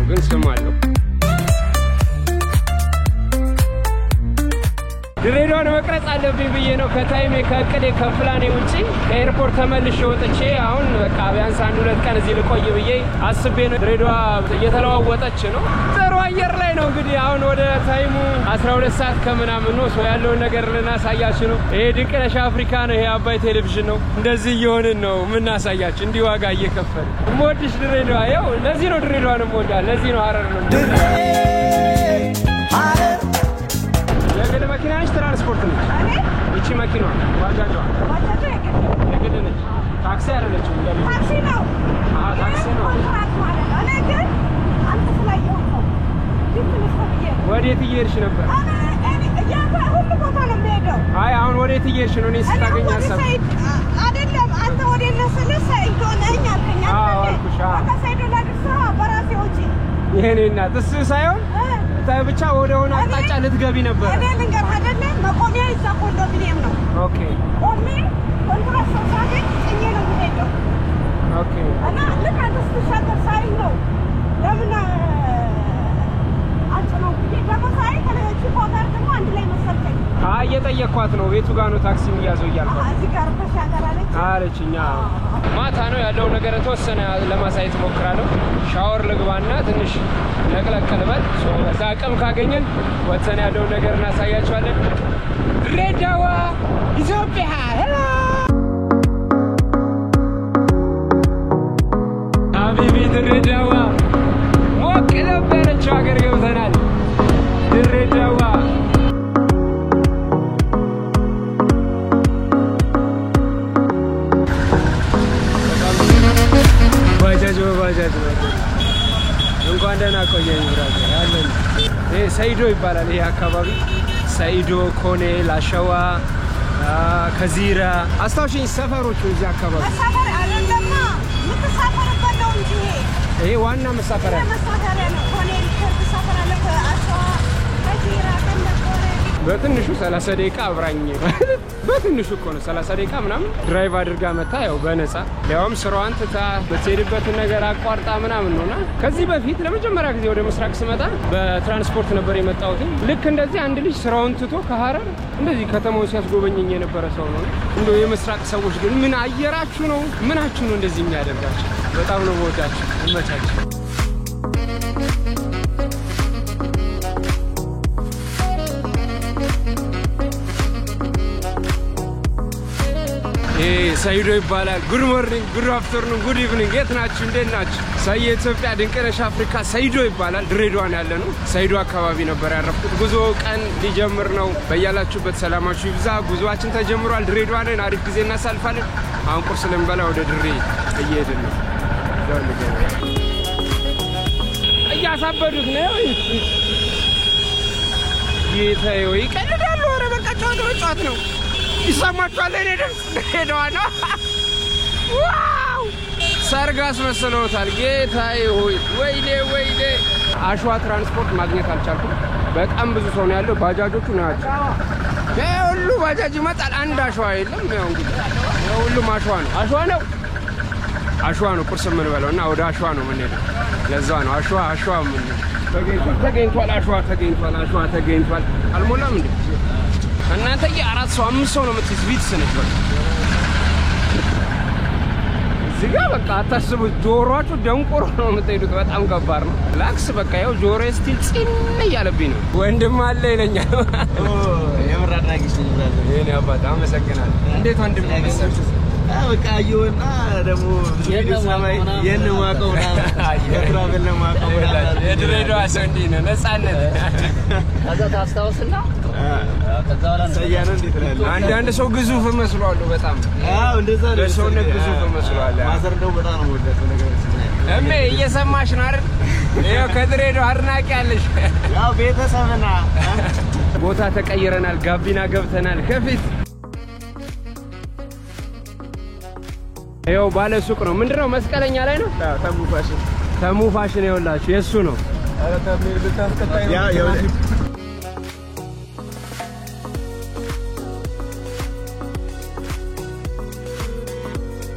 ግን ስማለሁ ድሬዳዋን መቅረጽ አለብኝ ብዬ ነው ከታይሜ ከእቅዴ ከፕላኔ ውጪ ከኤርፖርት ተመልሼ ወጥቼ አሁን በቃ ቢያንስ 1-2 ቀን እዚህ ልቆይ ብዬ አስቤ ነው ድሬዳዋ እየተለዋወጠች ነው ጥሩ አየር ላይ ነው እንግዲህ አሁን ወደ ታይሙ 12 ሰዓት ከምናምን ነው ሰው ያለውን ነገር ልናሳያችሁ ነው ይሄ ድንቅነሽ አፍሪካ ነው ይሄ አባይ ቴሌቪዥን ነው እንደዚህ እየሆንን ነው ምናሳያችሁ እንዲህ ዋጋ እየከፈልን ሞድሽ ድሬዳዋ ያው ለዚህ ነው ድሬዳዋን ሞዳ ለዚህ ነው ሐረር ነው የግል መኪና ነች ትራንስፖርት ነች እቺ መኪናዋ ባጃጇ የግል ነች ታክሲ አይደለችም ታክሲ ነው ታክሲ ነው እኔ ግን አንተ ስላየው ነው ወዴት እየሄድሽ ነበር ሁሉ ቦታ ነው የምሄደው አይ አሁን ወዴት እየሄድሽ ነው እኔ ስታገኝ አሰብ አይደለም አንተ ወዴት ነህ ስለሰ ይሆነኝ አልከኝ አልኩሽ ከሰይዶ ላድርሳ በራሴ ወጪ ይሄኔ እናት እሱ ሳይሆን ብቻ ወደ ሆነ አቅጣጫ ልትገቢ ነበር እኔ ልንገርህ አይደለ መቆሚያ ይዛ ኮንዶሚኒየም ነው ኦኬ ቆሜ ኮንትራት ሰው ሳገኝ እኔ ነው የምሄደው ኦኬ እና ልክ አንተ ስትሻገር ሳይ ነው ለምን አጭነው ደግሞ ሳይ ከሌሎቹ ጋር ደግሞ አንድ ላይ መሰልከኝ እየጠየኳት ነው ቤቱ ጋር ነው ታክሲ የሚያዘው እያልኳት እዚህ ጋር ተሻገር አለችኛ ማታ ነው ያለው ነገር ተወሰነ ለማሳየት ሞክራለሁ ሻወር ልግባና ትንሽ ለቅለቅ ልበል እዛ አቅም ካገኘን ወጥተን ያለው ነገር እናሳያችኋለን ድሬዳዋ ኢትዮጵያ ሄሎ ሀቢቢ ድሬዳዋ ሞቅ ነበረች ሀገር ገብተናል ድሬዳዋ ባጃጅ እንኳን ደህና ቆየኝ ብራዘር አለን ይሄ ሰይዶ ይባላል ይሄ አካባቢ ሰይዶ ኮኔል አሸዋ ከዚራ አስታውሽኝ ሰፈሮቹ እዚህ አካባቢ ሰፈር አይደለም ምትሳፈርበት ነው እንጂ ይሄ ዋና መሳፈሪያ ነው ኮኔል ተሳፈር አለ አሸዋ ከዚራ ከነቆሬ በትንሹ 30 ደቂቃ አብራኝ በትንሹ እኮ ነው 30 ደቂቃ ምናምን ድራይቭ አድርጋ መታ ያው በነፃ ያውም ስራዋን ትታ በትሄድበት ነገር አቋርጣ ምናምን ነውና ከዚህ በፊት ለመጀመሪያ ጊዜ ወደ ምስራቅ ስመጣ በትራንስፖርት ነበር የመጣሁት ልክ እንደዚህ አንድ ልጅ ስራውን ትቶ ከሐረር እንደዚህ ከተማውን ሲያስጎበኘኝ የነበረ ሰው ነው እንደው የምስራቅ ሰዎች ግን ምን አየራችሁ ነው ምናችሁ ነው እንደዚህ የሚያደርጋችሁ በጣም ነው ወዳችሁ እመቻችሁ ሰይዶ ይባላል ጉድ ሞርኒንግ ጉድ አፍተርኑን ጉድ ኢቭኒንግ የት ናችሁ እንዴት ናችሁ ሰይ ኢትዮጵያ ድንቅነሽ አፍሪካ ሰይዶ ይባላል ድሬዳዋ ያለ ነው ሰይዶ አካባቢ ነበር ያረፍኩት ጉዞ ቀን ሊጀምር ነው በያላችሁበት ሰላማችሁ ይብዛ ጉዞአችን ተጀምሯል ድሬዳዋ ነን አሪፍ ጊዜ እናሳልፋለን አሁን ቁርስ ልንበላ ወደ ድሬ እየሄድን ነው እያሳበዱት ነው ጌታዬ ወይ ቀልዳሉ ኧረ በቃ ጨዋታ ነው ይሰማችኋል እኔ ድምፅ ሄደዋ ነው ዋው ሰርግ አስመስለውታል ጌታዬ ሆይ ወይኔ አሸዋ ትራንስፖርት ማግኘት አልቻልኩም በጣም ብዙ ሰው ነው ያለው ባጃጆቹ ናቸው ሁሉ ባጃጅ ይመጣል አንድ አሸዋ የለም ያው እንግዲህ ሁሉም አሸዋ ነው ቁርስ የምንበላውና ወደ አሸዋ ነው የምንሄደው ለዛ ነው አሸዋ ምን ተገኝቷል አሸዋ ተገኝቷል አልሞላም እንዴ እናንተ የ4 ሰው 5 ሰው ነው የምትይዝ ቪትስ ነች በቃ እዚህ ጋር በቃ አታስቡ ጆሮአችሁ ደንቆሮ ነው የምትሄዱት በጣም ከባድ ነው ላክስ በቃ ያው ጆሮ ስቲል ፂን እያለብኝ ነው ወንድም አለ ይለኛል የምር አድራጊሽ ነኝ ብራዘር የኔ አባት አመሰግናለሁ እንዴት ወንድም መሰለሽ በቃ አየውና ደግሞ ሰማይ የነማቀው የትራቨል ለማቀው የድሬዳዋ ሰው እንዲህ ነው ነፃነት ከዛ ታስታውስና ሰያነ እንዴት ነው አንዳንድ ሰው ግዙፍ መስሏል በጣም እንደዛ ነው ለሰውነት ግዙፍ መስሏል ማዘር ነው በጣም ነው ወደው ነገር እሜ እየሰማሽ ነው አይደል ይሄው ከድሬዳዋ አድናቂ ያለሽ ያው ቤተሰብና ቦታ ተቀይረናል ጋቢና ገብተናል ከፊት ይሄው ባለ ሱቅ ነው ምንድነው መስቀለኛ ላይ ነው ተሙ ፋሽን ይኸውላችሁ የሱ ነው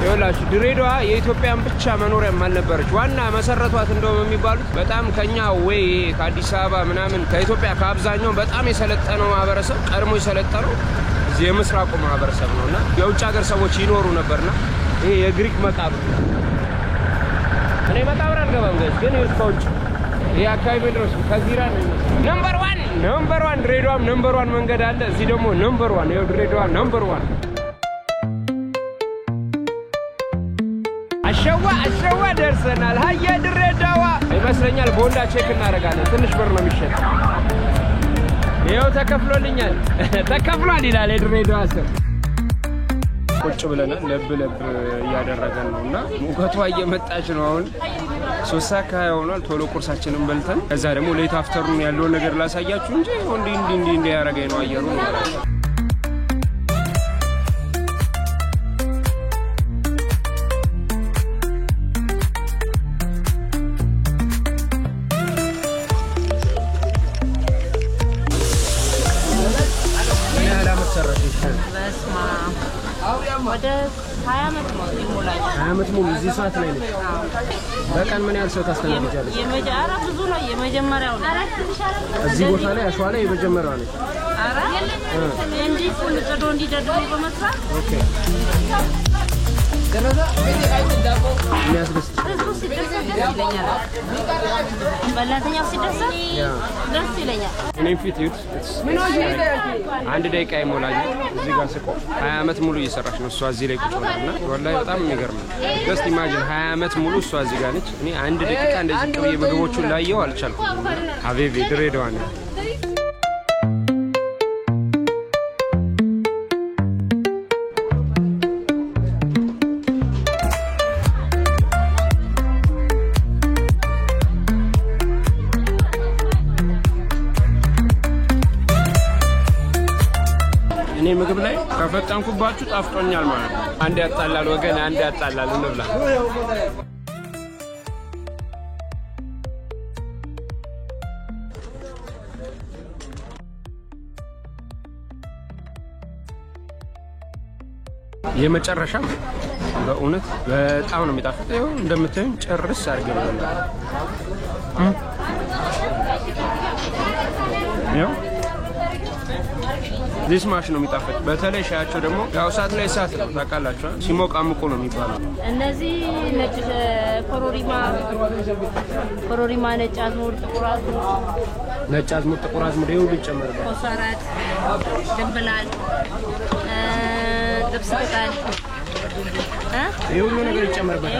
ይኸውላችሁ ድሬዳዋ የኢትዮጵያን ብቻ መኖሪያ ማልነበረች ዋና መሰረቷት እንደውም የሚባሉት በጣም ከኛ ወይ ከአዲስ አበባ ምናምን ከኢትዮጵያ ከአብዛኛው በጣም የሰለጠነው ማህበረሰብ ቀድሞ የሰለጠነው እዚህ የምስራቁ ማህበረሰብ ነውና የውጭ ሀገር ሰዎች ይኖሩ ነበርና ይሄ የግሪክ መቃብር እኔ መቃብር አልገባም ግን ይርፋውጭ ይሄ አካባቢ ድረስ ከዚራ ነው ነምበር 1 ድሬዳዋም ነምበር 1 መንገድ አለ እዚህ ደግሞ ነምበር 1 ይኸው ድሬዳዋ ነምበር 1 አሸዋ ደርሰናል ሀያ ድሬዳዋ ይመስለኛል ቦንዳ ቼክ እናደርጋለን ትንሽ ብር ነው የሚሸጥ ይኸው ተከፍሏል ይላል የድሬዳዋ ሰው ቁጭ ብለናል ለብ እያደረገን ነውና ሙቀቷ እየመጣች ነው አሁን 3 ሰዓት ሆኗል ቶሎ ቁርሳችንን በልተን ከዛ ደግሞ ሌት አፍተሩን ያለው ነገር ላሳያችሁ እንጂ እንዲ ያረጋይ ነው አየሩ ወደ 20 ዓመት ሙሉ እዚህ ሰዓት ላይ ነው በቀን ምን ያህል ሰው ታስተናግጃለሽ የመጀመሪያው ብዙ ነው የመጀመሪያው እዚህ ቦታ ላይ አሸዋ ላይ የመጀመሪያው ነው አራ እንጂ ሁሉ ጽዶ እንዲደርሱ በመስራት ኦኬ ደረዛ የሚያስደስት በላተኛው ሲደርስ ደስ ይለኛል እኔም ፊት ይሁት አንድ ደቂቃ ይሞላል እዚህ ጋር ስቆ 20 ዓመት ሙሉ እየሰራች ነው እሷ እዚህ ላይ ቁጭ ብላና ወላሂ በጣም የሚገርም just imagine 20 ዓመት ሙሉ እሷ እዚህ ጋር ነች እኔ አንድ ደቂቃ እንደዚህ ቀብዬ ምግቦቹን ላየው አልቻልኩም ሀቢቢ ድሬዳዋ ነው እኔ ምግብ ላይ ከፈጣንኩባችሁ ጣፍጦኛል ማለት ነው አንድ ያጣላል ወገን አንድ ያጣላል እንብላ የመጨረሻ በእውነት በጣም ነው የሚጣፍጠው እንደምታዩን ጨርስ አድርገናል ያው ዲስ ማሽ ነው የሚጣፍጥ በተለይ ሻያቸው ደግሞ ያው ሰዓት ላይ ሰዓት ታውቃላችሁ ሲሞቅ አምቆ ነው የሚባለው እነዚህ ነጭ ኮሮሪማ ነጭ አዝሙድ ጥቁር አዝሙድ ይሁን ይጨመርበት ኮሰረት ድንብላል ጥብስ ቅጠል ይሁን ነገር ይጨመርበት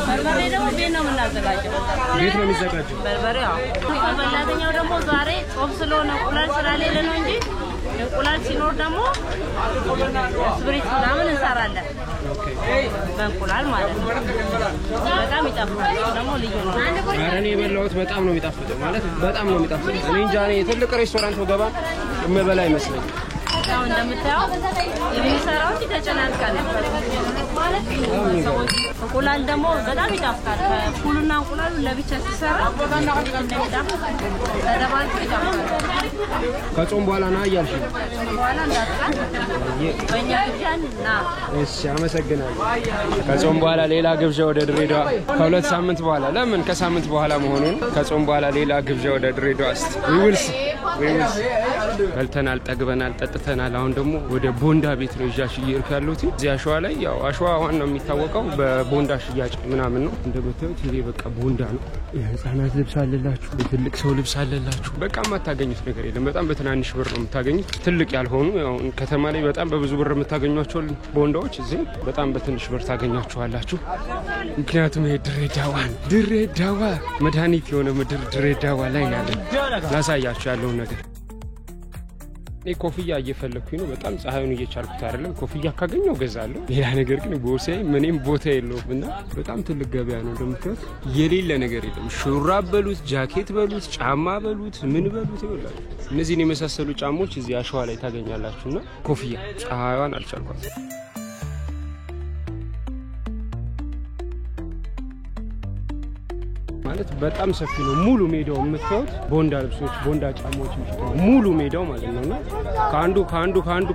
በርበሬ ደግሞ ቤት ነው የምናዘጋጀው ቤት ነው የሚዘጋጀው በርበሬ በላተኛው ደግሞ ዛሬ ጾም ስለሆነ እንቁላል ስላሌለ ነው እንጂ እንቁላል ሲኖር ደግሞ ስብሪት ምናምን እንሰራለን በእንቁላል ማለት ነው በጣም ይጣፍጣል ደግሞ ልዩ ነው አረኔ የበላሁት በጣም ነው የሚጣፍጠው ማለት በጣም ነው የሚጣፍጠው እኔ እንጃ እኔ ትልቅ ሬስቶራንት ወገባ የምበላ ይመስለኝ ያው እንደምታየው የሚሰራው ተጨናንቃል እንቁላል ደግሞ በጣም ይጣፍጣል ፉልና እንቁላሉ ለብቻ ሲሰራ ከጾም በኋላ ና እያልሽ በኋላ እንዳትቀር በእኛ ግብዣና እሺ አመሰግናለሁ ከጾም በኋላ ሌላ ግብዣ ወደ ድሬዳዋ ከሁለት ሳምንት በኋላ ለምን ከሳምንት በኋላ መሆኑን ከጾም በኋላ ሌላ ግብዣ ወደ ድሬዳዋ ዊልስ በልተናል ጠግበናል ጠጥተናል አሁን ደግሞ ወደ ቦንዳ ቤት ነው ይዣሽ እየሄድኩ ያለሁት እዚህ አሸዋ ላይ ያው አሸዋ ዋናው የሚታወቀው በቦንዳ ሽያጭ ምናምን ነው እንደምታዩት ይሄ በቃ ቦንዳ ነው የህፃናት ልብስ አለላችሁ የትልቅ ሰው ልብስ አለላችሁ በቃ ማታገኙት ነገር የለም በጣም በትናንሽ ብር ነው የምታገኙት ትልቅ ያልሆኑ ያው ከተማ ላይ በጣም በብዙ ብር የምታገኟቸው ቦንዳዎች እዚህ በጣም በትንሽ ብር ታገኛቸዋላችሁ ምክንያቱም ይሄ ድሬዳዋ መድኃኒት የሆነ ምድር ድሬዳዋ ላይ ያለ ላሳያችሁ ያለው ነገር እኔ ኮፍያ እየፈለኩኝ ነው በጣም ፀሐዩን እየቻልኩት አይደለም ኮፍያ ካገኘው ገዛለሁ ሌላ ነገር ግን ቦርሳዬ ምንም ቦታ የለውምና በጣም ትልቅ ገበያ ነው እንደምታዩት የሌለ ነገር የለም ሹራብ በሉት ጃኬት በሉት ጫማ በሉት ምን በሉት ይወላል እነዚህን የመሳሰሉ ጫሞች እዚህ አሸዋ ላይ ታገኛላችሁና ኮፍያ ፀሐዩን አልቻልኳት ማለት በጣም ሰፊ ነው ሙሉ ሜዳው የምታዩት ቦንዳ ልብሶች ቦንዳ ጫማዎች ሙሉ ሜዳው ማለት ነውና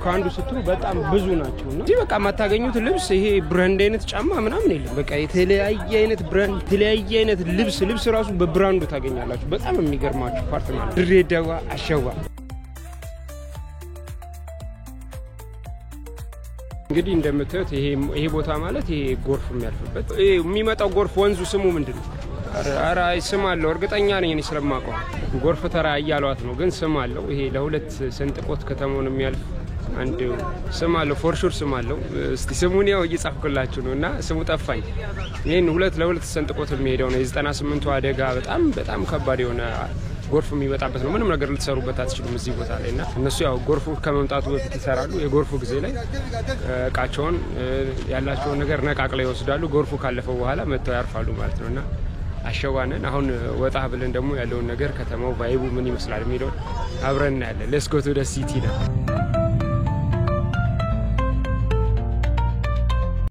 ካንዱ ስትሉ በጣም ብዙ ናቸውና እዚህ በቃ ማታገኙት ልብስ ይሄ ብራንድ አይነት ጫማ ምናምን የለም በቃ የተለያየ አይነት ብራንድ የተለያየ አይነት ልብስ ራሱ በብራንዱ ታገኛላችሁ በጣም የሚገርማችሁ ፓርት ማለት ድሬዳዋ አሸዋ እንግዲህ እንደምታዩት ይሄ ቦታ ማለት ይሄ ጎርፍ የሚያልፍበት ይሄ የሚመጣው ጎርፍ ወንዙ ስሙ ምንድነው አራ ስም አለው እርግጠኛ ነኝ እኔ ስለማውቀው ጎርፍ ተራ ያያሏት ነው ግን ስም አለው ይሄ ለሁለት ሰንጥቆት ከተማውን የሚያልፍ አንድ ስም አለው ፎር ሹር ስም አለው እስቲ ስሙን ያው እየጻፍኩላችሁ ነውና ስሙ ጠፋኝ ይሄን ለሁለት ሰንጥቆት የሚሄደው ነው የ98ቱ አደጋ በጣም ከባድ የሆነ ጎርፍ የሚመጣበት ነው ምንም ነገር ልትሰሩበት አትችሉም እዚህ ቦታ ላይና እነሱ ያው ጎርፉ ከመምጣቱ በፊት ይሰራሉ የጎርፉ ጊዜ ላይ እቃቸውን ያላቸውን ነገር ነቃቅለው ይወስዳሉ ጎርፉ ካለፈው በኋላ መተው ያርፋሉ ማለት ነውና አሸዋነን አሁን ወጣ ብለን ደግሞ ያለውን ነገር ከተማው ቫይቡ ምን ይመስላል የሚለው አብረን እናያለን ሌትስ ጎ ቱ ዘ ሲቲ ነው